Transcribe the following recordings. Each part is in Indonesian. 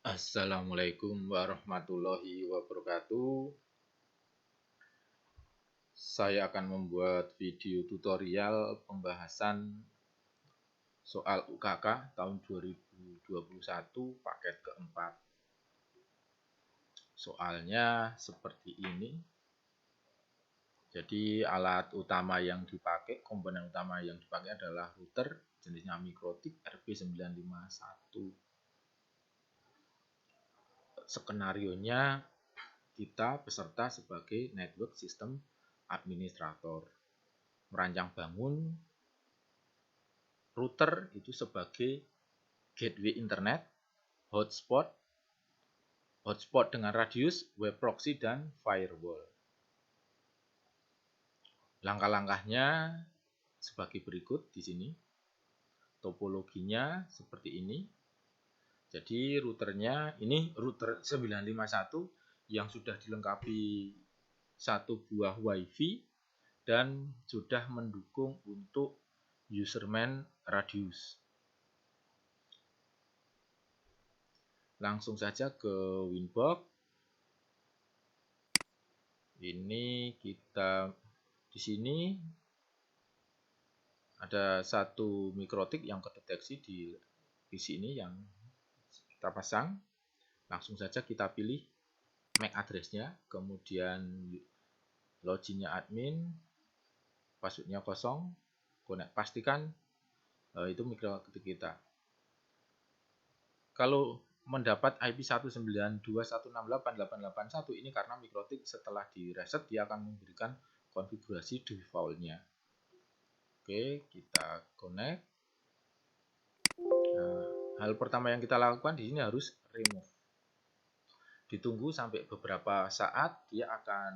Assalamualaikum warahmatullahi wabarakatuh. Saya akan membuat video tutorial pembahasan soal UKK tahun 2021 paket keempat. Soalnya seperti ini. Jadi alat utama yang dipakai, komponen utama yang dipakai adalah router jenisnya Mikrotik RP951. Skenarionya kita peserta sebagai network system administrator, merancang bangun router itu sebagai gateway internet, hotspot dengan radius, web proxy, dan firewall. Langkah-langkahnya sebagai berikut di sini. Topologinya seperti ini. Jadi routernya ini router 951 yang sudah dilengkapi satu buah WiFi dan sudah mendukung untuk userman radius. Langsung saja ke Winbox. Ini kita di sini ada satu mikrotik yang kedeteksi di PC ini yang kita pasang. Langsung saja kita pilih MAC address-nya, kemudian loginnya admin, passwordnya kosong, connect, pastikan itu mikrotik kita. Kalau mendapat IP 192.168.881 ini karena mikrotik setelah di reset dia akan memberikan konfigurasi default-nya. Oke, kita connect. Nah, hal pertama yang kita lakukan di sini harus remove. Ditunggu sampai beberapa saat dia akan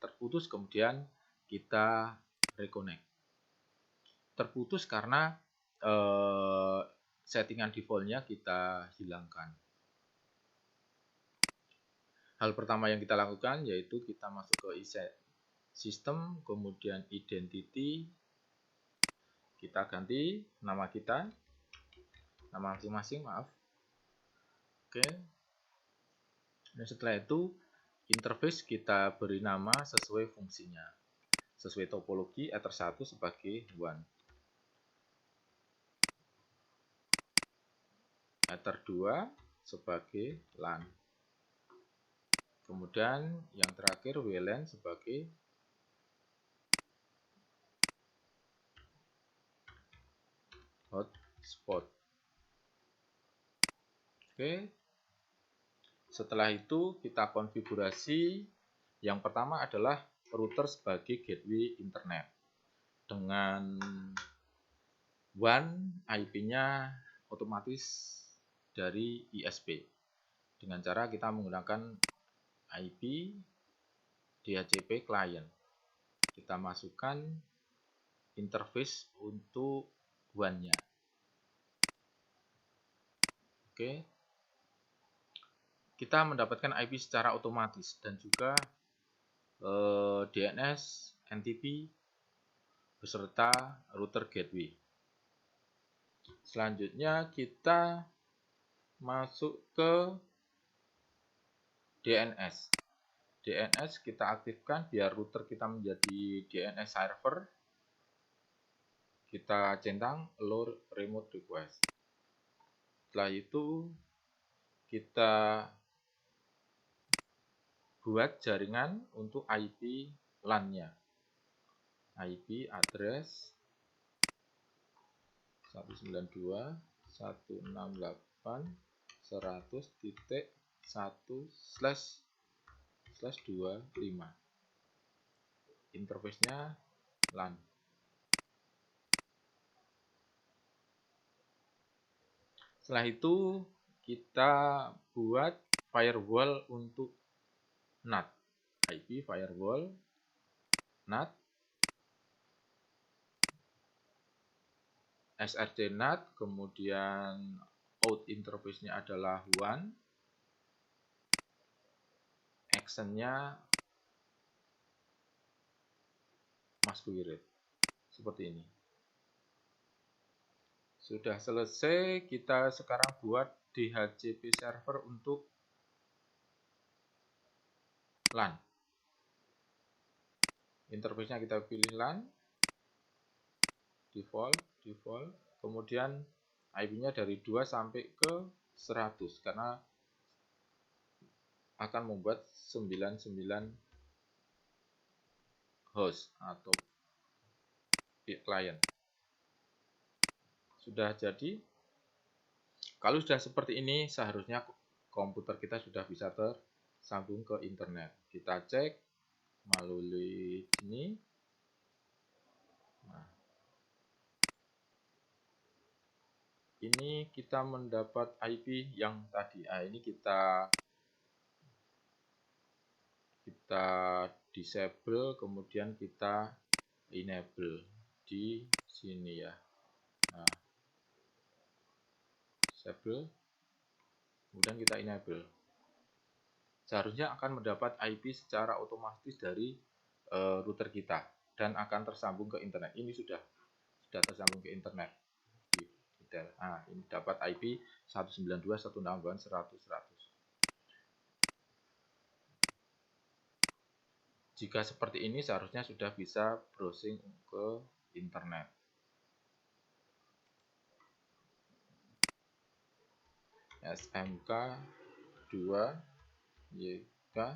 terputus, kemudian kita reconnect. Terputus karena settingan defaultnya kita hilangkan. Hal pertama yang kita lakukan yaitu kita masuk ke sistem, kemudian identity, kita ganti nama kita, nama masing-masing, maaf. Oke. Dan setelah itu interface kita beri nama sesuai fungsinya, sesuai topologi Ether 1 sebagai WAN, Ether 2 sebagai LAN, kemudian yang terakhir WLAN sebagai hotspot. Oke. Setelah itu kita konfigurasi. Yang pertama adalah router sebagai gateway internet dengan WAN, IP-nya otomatis dari ISP dengan cara kita menggunakan IP DHCP client. Kita masukkan interface untuk WAN-nya. Oke. Kita mendapatkan IP secara otomatis dan juga DNS, NTP beserta router gateway. Selanjutnya kita masuk ke DNS. DNS kita aktifkan biar router kita menjadi DNS server. Kita centang allow remote request. Setelah itu kita buat jaringan untuk IP LAN-nya. IP address 192.168.100.1/25. Interface-nya LAN. Setelah itu kita buat firewall untuk NAT. IP firewall NAT, SRC NAT, kemudian out interface-nya adalah WAN, action-nya masquerade seperti ini. Sudah selesai, kita sekarang buat DHCP server untuk LAN. Interface-nya kita pilih LAN, default, kemudian IP-nya dari 2 sampai ke 100 karena akan membuat 99 host atau client. Sudah jadi. Kalau sudah seperti ini, seharusnya komputer kita sudah bisa tersambung ke internet. Kita cek melalui sini. Nah, ini kita mendapat IP yang tadi. Ini kita disable, kemudian kita enable di sini ya. Nah, disable, kemudian kita enable. Seharusnya akan mendapat IP secara otomatis dari router kita dan akan tersambung ke internet. Ini sudah tersambung ke internet. Nah, ini dapat IP 192.168.100.100. Jika seperti ini, seharusnya sudah bisa browsing ke internet. smk 2 yk.sch.id.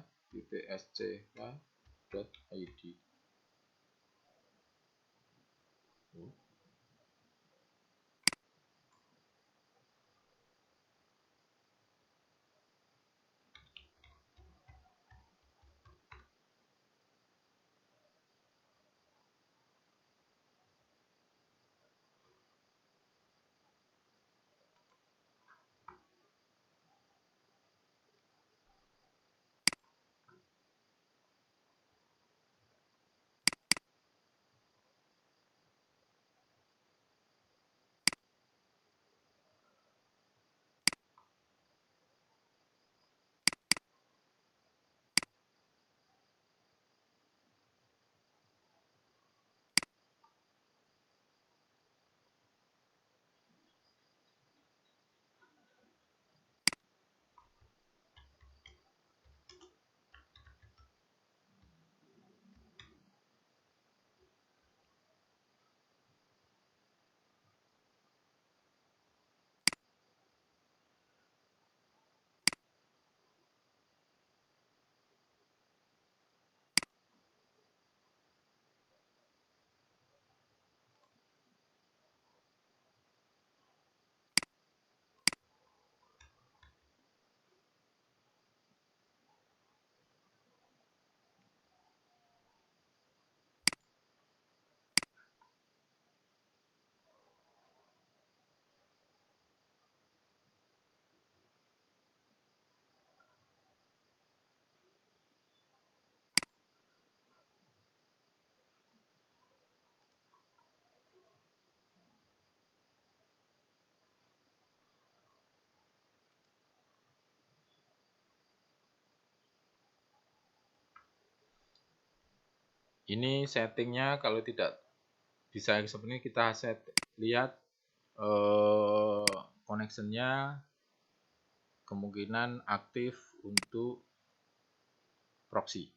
Ini settingnya, kalau tidak bisa seperti ini, kita lihat connectionnya kemungkinan aktif untuk proxy.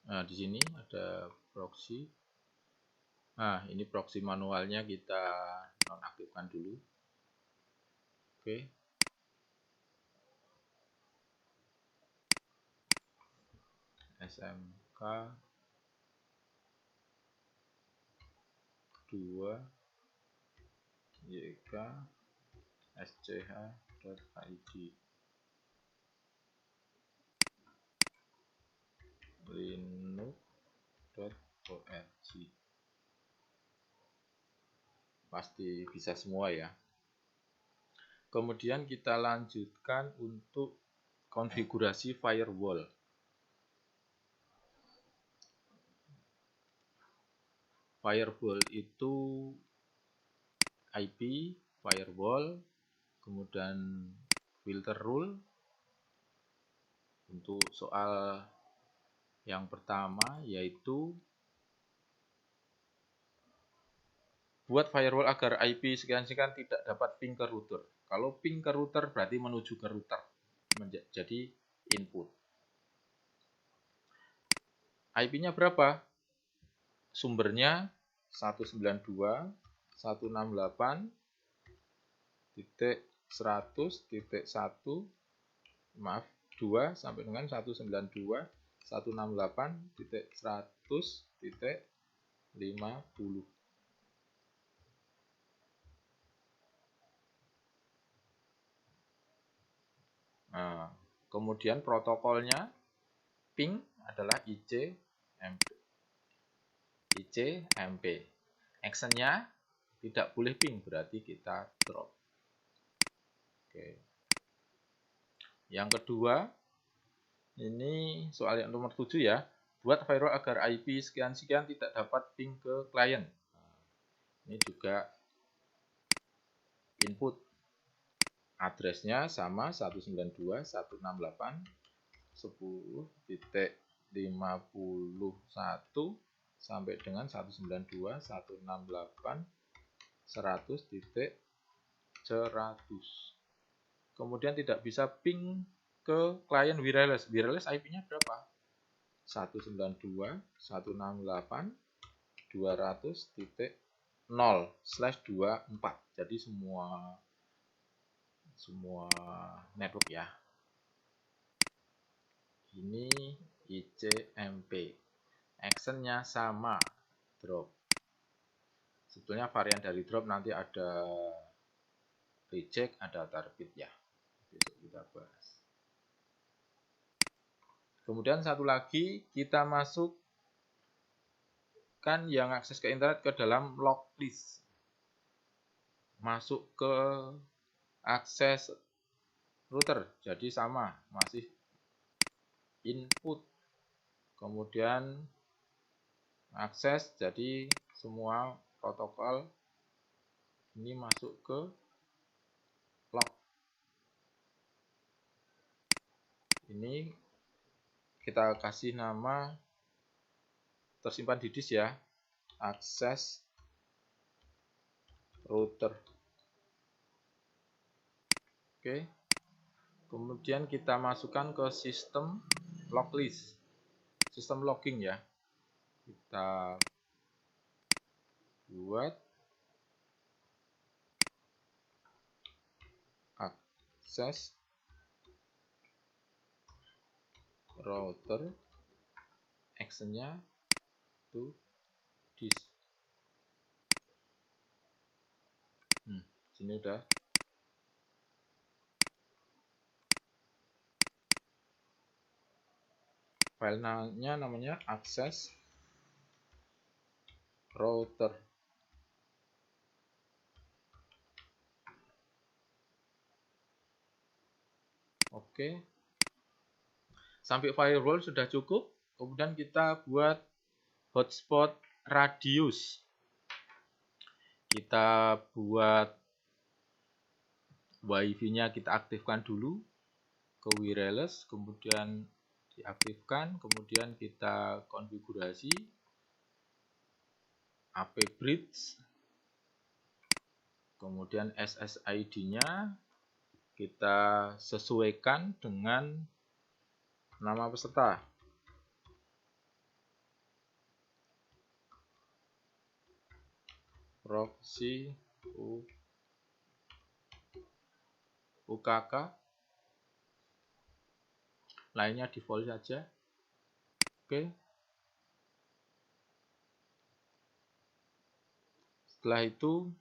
Nah, di sini ada proxy. Nah, ini proxy manualnya kita nonaktifkan dulu. Oke. smk 2 yk.sch.id linux.org. Pasti bisa semua ya. Kemudian kita lanjutkan untuk konfigurasi firewall. Firewall itu IP, firewall, kemudian filter rule. Untuk soal Yang pertama yaitu buat firewall agar IP sekian-sekian tidak dapat ping ke router. Kalau ping ke router berarti menuju ke router, menjadi input. IP-nya berapa? Sumbernya 192.168.100.1 maaf 2 sampai dengan 192.168.100.50. Nah, kemudian protokolnya ping adalah ICMP. Actionnya tidak boleh ping, berarti kita drop. Oke. Yang kedua, ini soal yang nomor 7 ya. Buat firewall agar IP sekian-sekian tidak dapat ping ke klien. Nah, ini juga input. Addressnya sama 192.168.10.51 sampai dengan 192.168.100.100. Kemudian tidak bisa ping ke klien wireless. Wireless IP-nya berapa? 192.168.200.0/24. Jadi semua network ya. Ini ICMP. Actionnya sama, drop. Sebetulnya varian dari drop nanti ada reject, ada target ya. Besok kita bahas. Kemudian satu lagi, kita masukkan yang akses ke internet ke dalam log list. Masuk ke akses router, jadi sama, masih input. Kemudian akses, jadi semua protokol ini masuk ke log. Ini kita kasih nama tersimpan di disk ya, akses router. Oke. Kemudian kita masukkan ke sistem log list, sistem logging ya. Kita buat akses router, actionnya to disk. Sini udah. Filenya namanya akses router. Oke. Sampai firewall sudah cukup. Kemudian kita buat hotspot radius. Kita buat WiFi-nya kita aktifkan dulu ke wireless, kemudian diaktifkan, kemudian kita konfigurasi AP bridge, kemudian SSID-nya kita sesuaikan dengan nama peserta. Proxy UKK, lainnya default saja. Oke. Setelah itu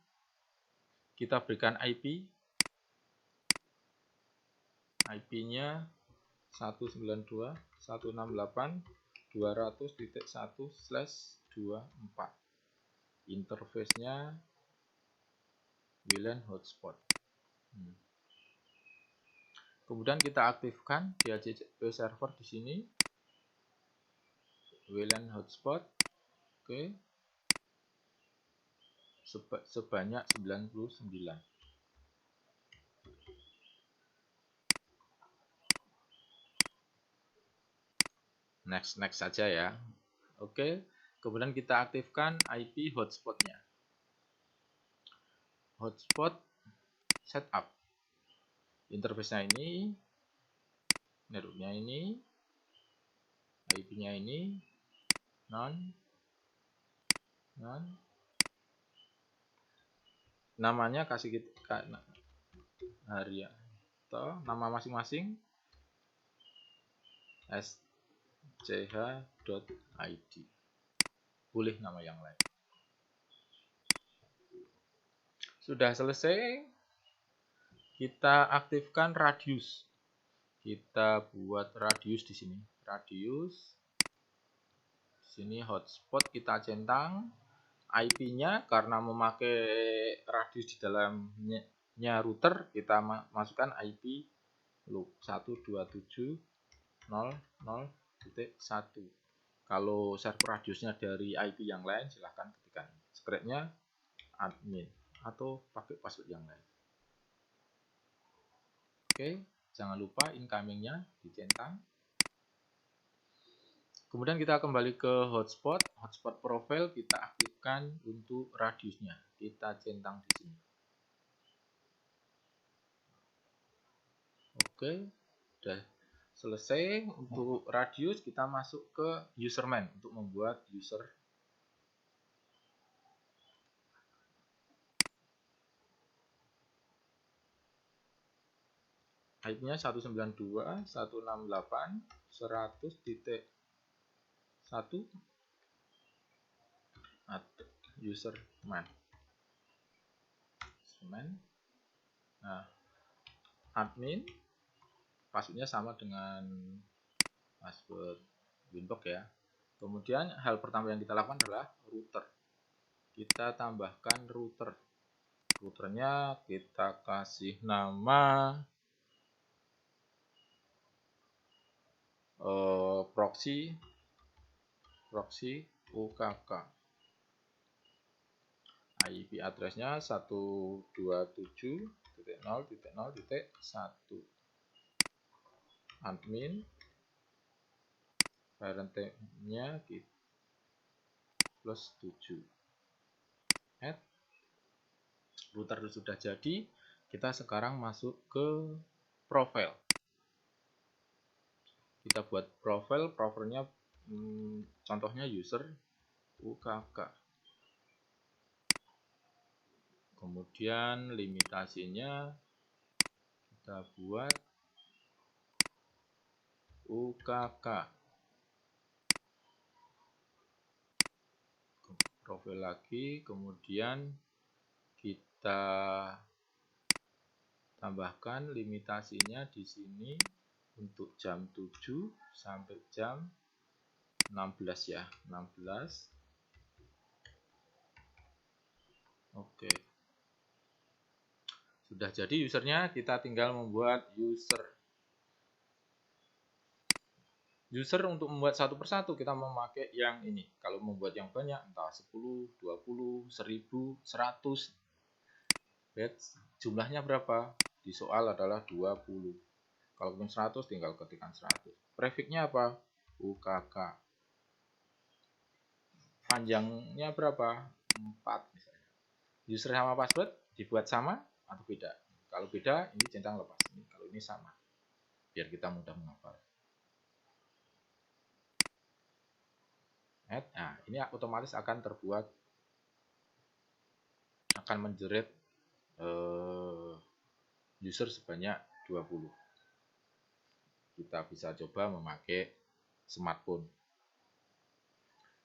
kita berikan IP. IP-nya 192.168.200.1/24. Interface-nya WLAN hotspot. Kemudian kita aktifkan DHCP server di sini. WLAN hotspot. Oke. Sebanyak 99. next saja ya. Oke, kemudian kita aktifkan IP hotspotnya. Hotspot setup. Interface-nya ini, network-nya ini, IP-nya ini, namanya kasih kita hari ya, atau nama masing-masing sch.id, boleh nama yang lain. Sudah selesai, kita aktifkan radius. Kita buat radius di sini. Radius. Di sini hotspot kita centang. IP-nya karena memakai radius di dalamnya router, kita masukkan IP 127.0.0.1. Kalau server radiusnya dari IP yang lain, silahkan ketikkan secretnya admin atau pakai password yang lain. Oke, jangan lupa incomingnya dicentang. Kemudian kita kembali ke hotspot profile, kita aktifkan untuk radiusnya, kita centang di sini. Oke, sudah selesai untuk radius. Kita masuk ke userman untuk membuat user. IP-nya 192.168.100.1 userman. Nah, admin passwordnya sama dengan password Winbox ya. Kemudian hal pertama yang kita lakukan adalah router. Kita tambahkan router. Routernya kita kasih nama proxy UKK. IP addressnya 127.0.0.1. Admin, parent-nya +7. Add. Router sudah jadi. Kita sekarang masuk ke profile. Kita buat profilnya contohnya user UKK. Kemudian limitasinya kita buat UKK. Profil lagi, kemudian kita tambahkan limitasinya di sini untuk jam 7 sampai jam 16 ya, 16. Oke. Sudah jadi usernya, kita tinggal membuat user. Untuk membuat satu persatu kita memakai yang ini. Kalau membuat yang banyak, entah 10, 20, 1000, 100. Lihat jumlahnya berapa? Di soal adalah 20. Kalau 100 tinggal ketikkan 100. Prefixnya apa? UKK. Panjangnya berapa? 4 misalnya. User sama password dibuat sama atau beda? Kalau beda, ini centang lepas. Kalau ini sama. Biar kita mudah menghafal. Nah, ini otomatis akan terbuat, akan menjerit user sebanyak 20. Kita bisa coba memakai smartphone.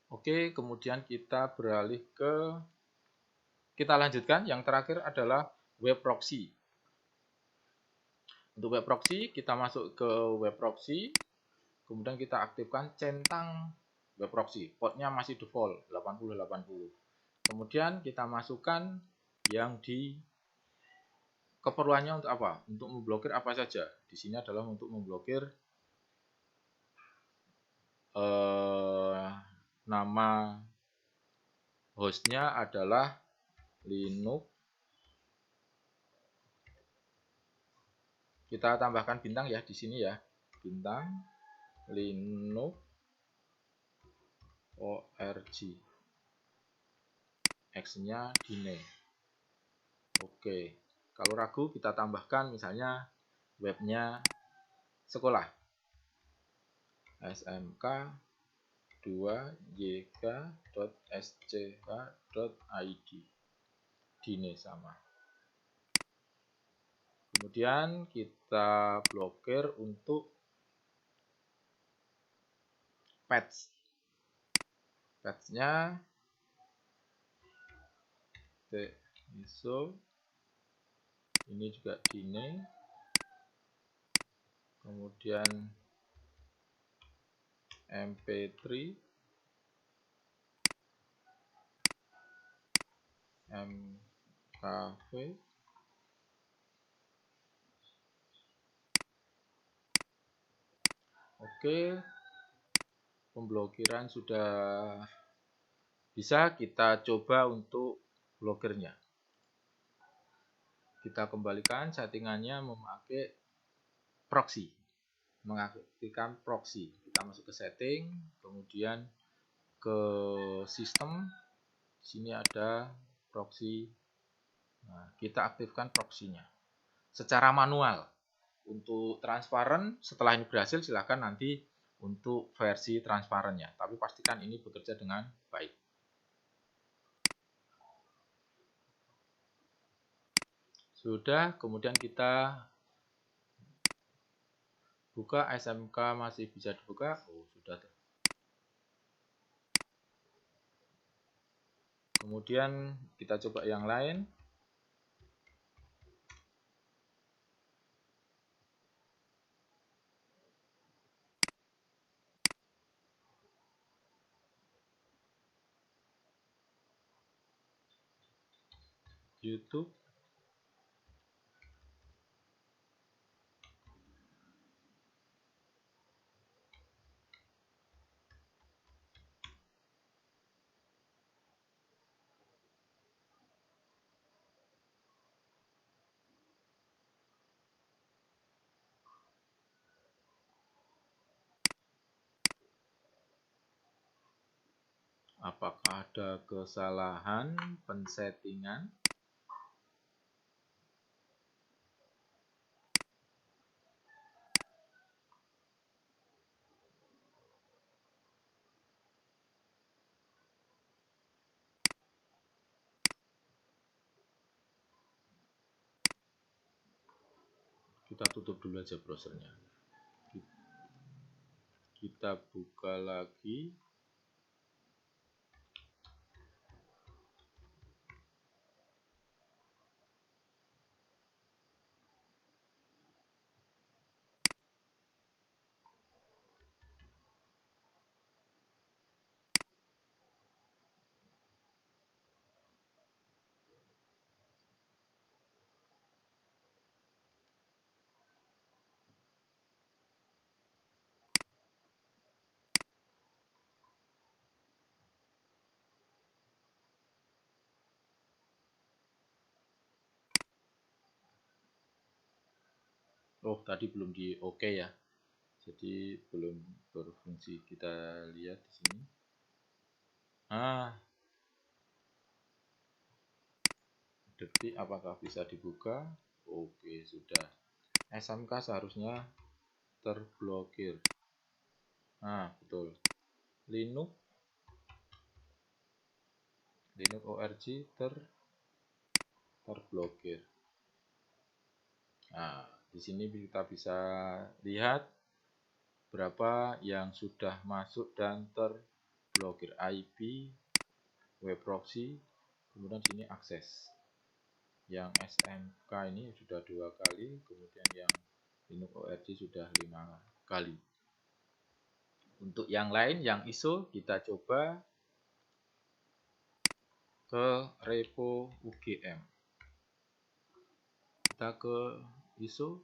Oke, kemudian kita beralih ke, kita lanjutkan. Yang terakhir adalah web proxy. Untuk web proxy, kita masuk ke web proxy. Kemudian kita aktifkan centang web proxy. Portnya masih default 8080. Kemudian kita masukkan yang di keperluannya untuk apa? Untuk memblokir apa saja. Di sini adalah untuk memblokir nama hostnya adalah Linux. Kita tambahkan bintang ya di sini ya. Bintang Linux org. X-nya Dine. Oke. Kalau ragu kita tambahkan misalnya webnya sekolah. smk2yk.sch.id. Dine sama. Kemudian kita blokir untuk patch. Patch-nya ISO. Ini juga Dine. Kemudian MP3, MKV, oke, pemblokiran sudah bisa. Kita coba untuk blokirnya. Kita kembalikan settingannya memakai proxy, mengaktifkan proxy. Kita masuk ke setting, kemudian ke sistem. Sini ada proxy. Nah, kita aktifkan proxy-nya secara manual. Untuk transparan, setelah ini berhasil, silahkan nanti untuk versi transparannya. Tapi pastikan ini bekerja dengan baik. Sudah, kemudian kita buka SMK, masih bisa dibuka. Oh, sudah. Kemudian kita coba yang lain. YouTube. Apakah ada kesalahan pensettingan? Kita tutup dulu aja browsernya. Kita buka lagi. Oh, tadi belum di oke ya. Jadi belum berfungsi. Kita lihat di sini. Detik, apakah bisa dibuka? Oke, sudah. SMK seharusnya terblokir. Nah, betul. Linux org terblokir. Nah, di sini kita bisa lihat berapa yang sudah masuk dan terblokir. IP, web proxy, kemudian sini akses. Yang SMK ini sudah 2 kali, kemudian yang Linux org sudah 5 kali. Untuk yang lain, yang ISO, kita coba ke repo UGM. Kita ke ISO.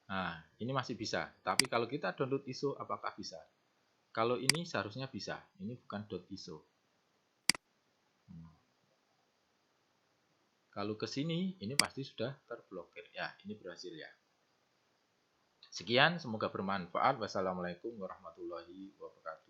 Nah, ini masih bisa. Tapi kalau kita download ISO, apakah bisa? Kalau ini seharusnya bisa. Ini bukan .iso. Kalau ke sini, ini pasti sudah terblokir. Ya, ini berhasil ya. Sekian, semoga bermanfaat. Wassalamualaikum warahmatullahi wabarakatuh.